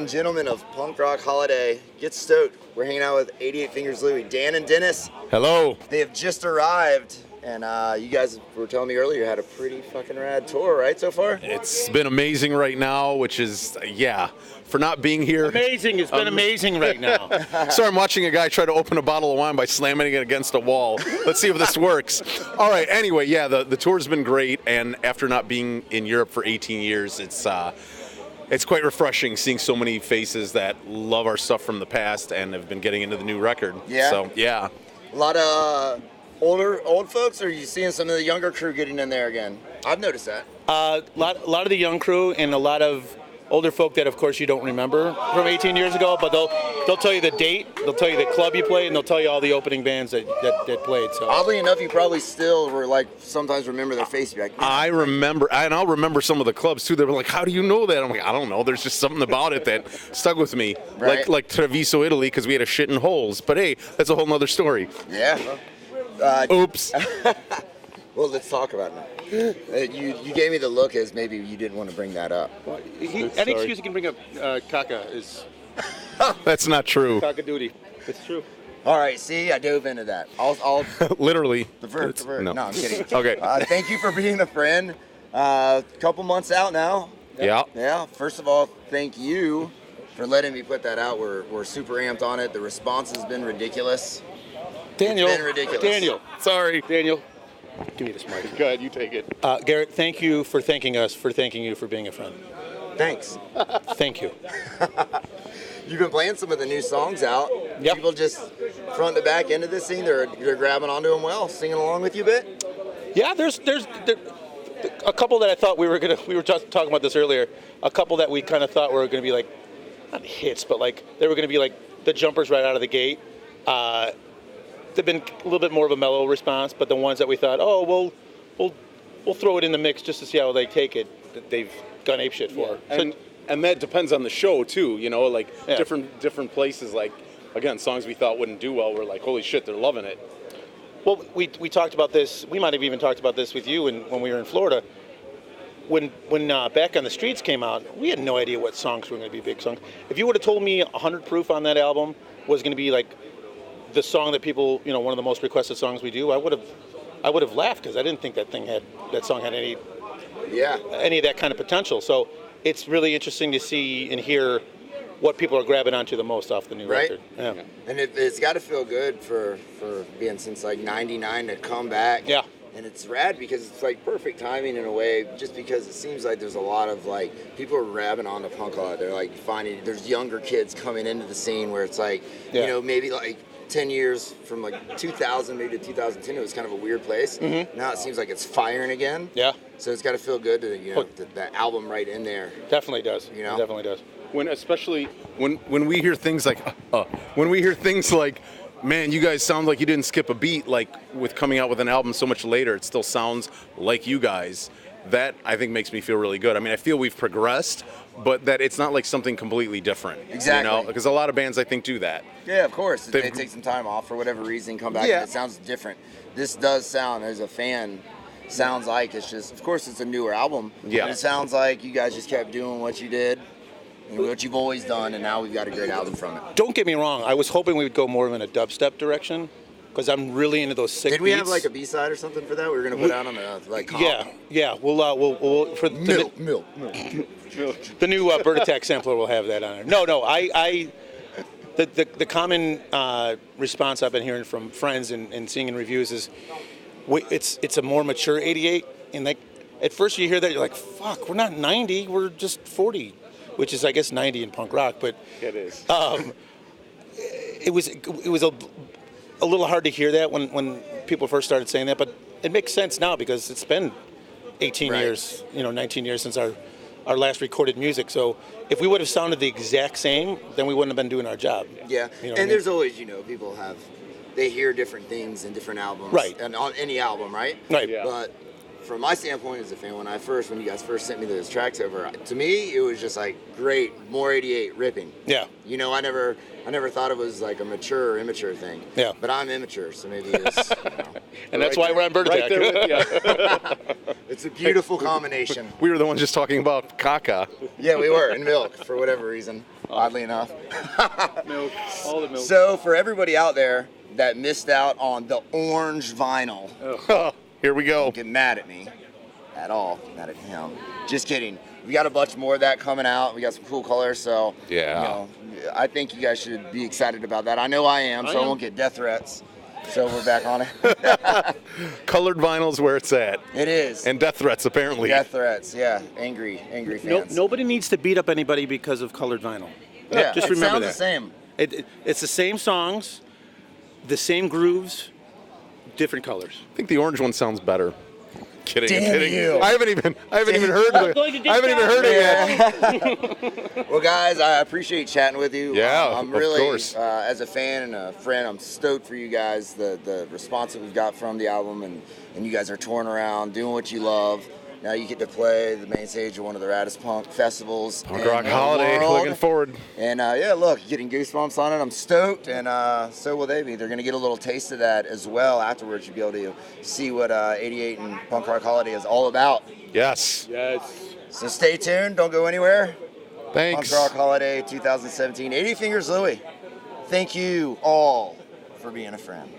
and gentlemen of Punk Rock Holiday, get stoked. We're hanging out with 88 Fingers Louie, Dan and Dennis. Hello. They have just arrived, and you guys were telling me earlier you had a pretty fucking rad tour, right, so far? It's been amazing right now, which is, for not being here. Amazing. It's been amazing right now. Sorry, I'm watching a guy try to open a bottle of wine by slamming it against a wall. Let's see if this works. All right, anyway, the tour's been great, and after not being in Europe for 18 years, it's quite refreshing seeing so many faces that love our stuff from the past and have been getting into the new record. Yeah? So, yeah. A lot of old folks, or are you seeing some of the younger crew getting in there again? I've noticed that. A lot of the young crew and a lot of older folk that, of course, you don't remember from 18 years ago, but they'll tell you the date, they'll tell you the club you played, and they'll tell you all the opening bands that played. So oddly enough, you probably still were like sometimes remember their face. You're like, I remember, and I'll remember some of the clubs too. They were like, "How do you know that?" I'm like, "I don't know. There's just something about it that stuck with me." Right. Like Treviso, Italy, because we had a shit in holes. But hey, that's a whole nother story. Yeah. Oops. Well, let's talk about it. You gave me the look as maybe you didn't want to bring that up. any excuse you can bring up caca is That's not true. caca duty. It's true. All right, see, I dove into that. I'll Literally. divert. No. No, I'm kidding. Okay. Thank you for being a friend. Couple months out now. Yeah. Yeah. First of all, thank you for letting me put that out. We're super amped on it. The response has been ridiculous. Daniel. It's been ridiculous. Daniel. Sorry. Daniel. Give me this mic. Go ahead. You take it. Garrett, thank you for thanking us for thanking you for being a friend. Thanks. Thank you. You've been playing some of the new songs out. Yep. People just front to back into this scene. They're grabbing onto them well, singing along with you a bit. Yeah, there's a couple that I thought we were just talking about this earlier. A couple that we kind of thought were going to be like, not hits, but like they were going to be like the jumpers right out of the gate. They've been a little bit more of a mellow response, but the ones that we thought, we'll throw it in the mix just to see how they take it, that they've gone apeshit for. Yeah. And that depends on the show too. Different places. Like again, songs we thought wouldn't do well. We're like, holy shit, they're loving it. Well, we talked about this. We might have even talked about this with you when we were in Florida. When Back on the Streets came out, we had no idea what songs were going to be big songs. If you would have told me 100 Proof on that album was going to be like the song that people, one of the most requested songs we do, I would have laughed because I didn't think that song had any of that kind of potential. So it's really interesting to see and hear what people are grabbing onto the most off the new record. Yeah. And it's got to feel good for being since like 99 to come back. Yeah. And it's rad because it's like perfect timing in a way, just because it seems like there's a lot of like people are grabbing on to punk a lot. They're like finding there's younger kids coming into the scene where it's like, maybe like 10 years from like 2000 maybe to 2010 it was kind of a weird place. Mm-hmm. Now it seems like it's firing again. Yeah. So it's got to feel good to that album right in there. Definitely does. You know? It definitely does. When we hear things like, man, you guys sound like you didn't skip a beat. Like with coming out with an album so much later, it still sounds like you guys. That I think makes me feel really good. I mean, I feel we've progressed, but that it's not like something completely different. Exactly. Because a lot of bands I think do that. Yeah, of course. They take some time off for whatever reason, come back, and it sounds different. This does sound, as a fan, sounds like it's just, of course, it's a newer album. Yeah. But it sounds like you guys just kept doing what you did, and what you've always done, and now we've got a great album from it. Don't get me wrong. I was hoping we would go more in a dubstep direction. Because I'm really into those sick beats. Did we have like a B-side or something for that? We were gonna put out on the like. Comp? Yeah. We'll for milk. The new Bird Attack sampler will have that on it. No. The common response I've been hearing from friends and seeing in reviews is, it's a more mature 88. And like at first you hear that you're like, fuck, we're not 90, we're just 40, which is I guess 90 in punk rock. But it is. It was a little hard to hear that when people first started saying that, but it makes sense now because it's been 18 years, 19 years since our last recorded music. So if we would have sounded the exact same, then we wouldn't have been doing our job. Yeah, and there's always, people they hear different things in different albums. Right. And on any album, right? Right. Yeah. But from my standpoint as a fan, when you guys first sent me those tracks over, to me, it was just like, great, more 88 ripping. Yeah. I never thought it was like a mature or immature thing. Yeah. But I'm immature, so maybe it's. And that's why we're on Bird Attack. It's a beautiful combination. We were the ones just talking about caca. Yeah, we were, and milk, for whatever reason. oddly enough. Milk, all the milk. So for everybody out there that missed out on the orange vinyl, Here we go. don't get mad at me at all. Mad at him. Just kidding. We got a bunch more of that coming out. We got some cool colors, so Yeah. you know, I think you guys should be excited about that. I know I am, so I won't get death threats. So we're back on it. Colored vinyl's where it's at. It is. And death threats, apparently. Death threats, yeah. Angry fans. Nobody needs to beat up anybody because of colored vinyl. Yeah, Just it remember sounds that. the same. It's the same songs, the same grooves, different colors. I think the orange one sounds better. Kidding, Damn kidding. you. I haven't even heard it. I haven't even heard it yet. Well, guys, I appreciate chatting with you. Yeah, I'm of really, course. as a fan and a friend, I'm stoked for you guys, the response that we've got from the album, and you guys are touring around, doing what you love. Now you get to play the main stage of one of the raddest punk festivals. Punk in Rock the Holiday, world. looking forward. And yeah, look, getting goosebumps on it. I'm stoked, and so will they be. They're going to get a little taste of that as well afterwards. You'll be able to see what 88 and Punk Rock Holiday is all about. Yes. Yes. So stay tuned. Don't go anywhere. Thanks. Punk Rock Holiday 2017. 80 Fingers Louie. Thank you all for being a friend.